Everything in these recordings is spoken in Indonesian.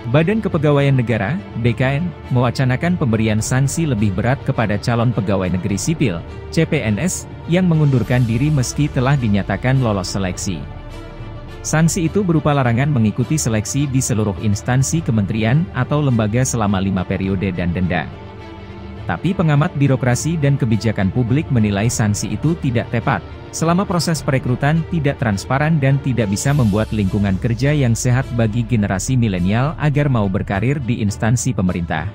Badan Kepegawaian Negara (BKN) mewacanakan pemberian sanksi lebih berat kepada calon pegawai negeri sipil (CPNS) yang mengundurkan diri meski telah dinyatakan lolos seleksi. Sanksi itu berupa larangan mengikuti seleksi di seluruh instansi kementerian atau lembaga selama 5 periode dan denda. Tapi pengamat birokrasi dan kebijakan publik menilai sanksi itu tidak tepat, selama proses perekrutan tidak transparan dan tidak bisa membuat lingkungan kerja yang sehat bagi generasi milenial agar mau berkarir di instansi pemerintah.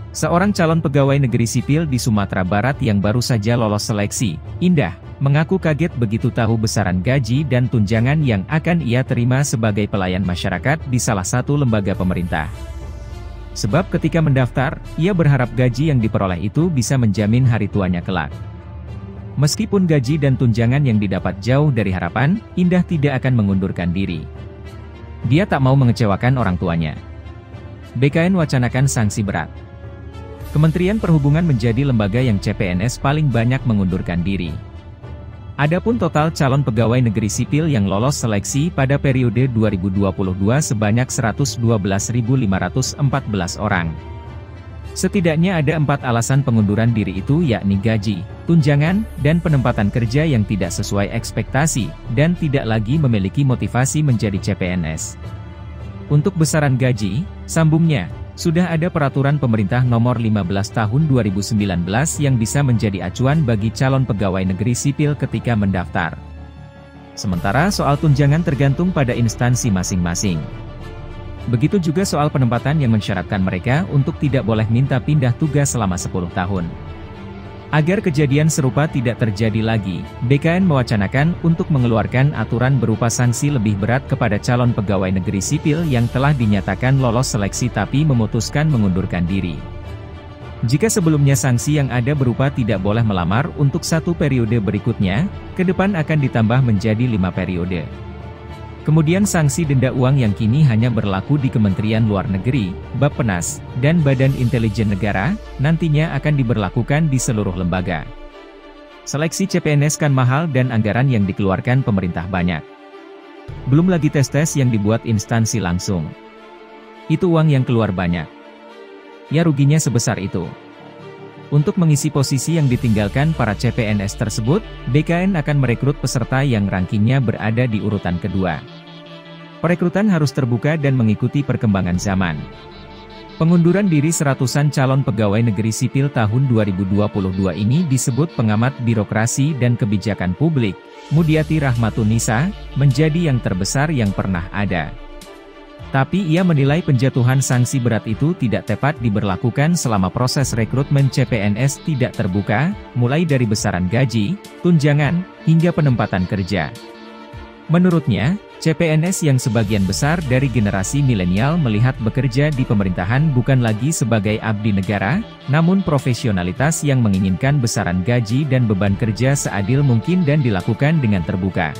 Seorang calon pegawai negeri sipil di Sumatera Barat yang baru saja lolos seleksi, Indah, mengaku kaget begitu tahu besaran gaji dan tunjangan yang akan ia terima sebagai pelayan masyarakat di salah satu lembaga pemerintah. Sebab ketika mendaftar, ia berharap gaji yang diperoleh itu bisa menjamin hari tuanya kelak. Meskipun gaji dan tunjangan yang didapat jauh dari harapan, Indah tidak akan mengundurkan diri. Dia tak mau mengecewakan orang tuanya. BKN wacanakan sanksi berat. Kementerian Perhubungan menjadi lembaga yang CPNS paling banyak mengundurkan diri. Adapun total calon pegawai negeri sipil yang lolos seleksi pada periode 2022 sebanyak 112.514 orang. Setidaknya ada 4 alasan pengunduran diri itu, yakni gaji, tunjangan, dan penempatan kerja yang tidak sesuai ekspektasi, dan tidak lagi memiliki motivasi menjadi CPNS. Untuk besaran gaji, sambungnya, sudah ada peraturan pemerintah nomor 15 tahun 2019 yang bisa menjadi acuan bagi calon pegawai negeri sipil ketika mendaftar. Sementara soal tunjangan tergantung pada instansi masing-masing. Begitu juga soal penempatan yang mensyaratkan mereka untuk tidak boleh minta pindah tugas selama 10 tahun. Agar kejadian serupa tidak terjadi lagi, BKN mewacanakan untuk mengeluarkan aturan berupa sanksi lebih berat kepada calon pegawai negeri sipil yang telah dinyatakan lolos seleksi tapi memutuskan mengundurkan diri. Jika sebelumnya sanksi yang ada berupa tidak boleh melamar untuk 1 periode berikutnya, ke depan akan ditambah menjadi 5 periode. Kemudian sanksi denda uang yang kini hanya berlaku di Kementerian Luar Negeri, Bappenas, dan Badan Intelijen Negara, nantinya akan diberlakukan di seluruh lembaga. Seleksi CPNS kan mahal dan anggaran yang dikeluarkan pemerintah banyak. Belum lagi tes-tes yang dibuat instansi langsung. Itu uang yang keluar banyak. Ya ruginya sebesar itu. Untuk mengisi posisi yang ditinggalkan para CPNS tersebut, BKN akan merekrut peserta yang rankingnya berada di urutan kedua. Perekrutan harus terbuka dan mengikuti perkembangan zaman. Pengunduran diri seratusan calon pegawai negeri sipil tahun 2022 ini disebut pengamat birokrasi dan kebijakan publik, Mudyati Rahmatunisa, menjadi yang terbesar yang pernah ada. Tapi ia menilai penjatuhan sanksi berat itu tidak tepat diberlakukan selama proses rekrutmen CPNS tidak terbuka, mulai dari besaran gaji, tunjangan, hingga penempatan kerja. Menurutnya, CPNS yang sebagian besar dari generasi milenial melihat bekerja di pemerintahan bukan lagi sebagai abdi negara, namun profesionalitas yang menginginkan besaran gaji dan beban kerja seadil mungkin dan dilakukan dengan terbuka.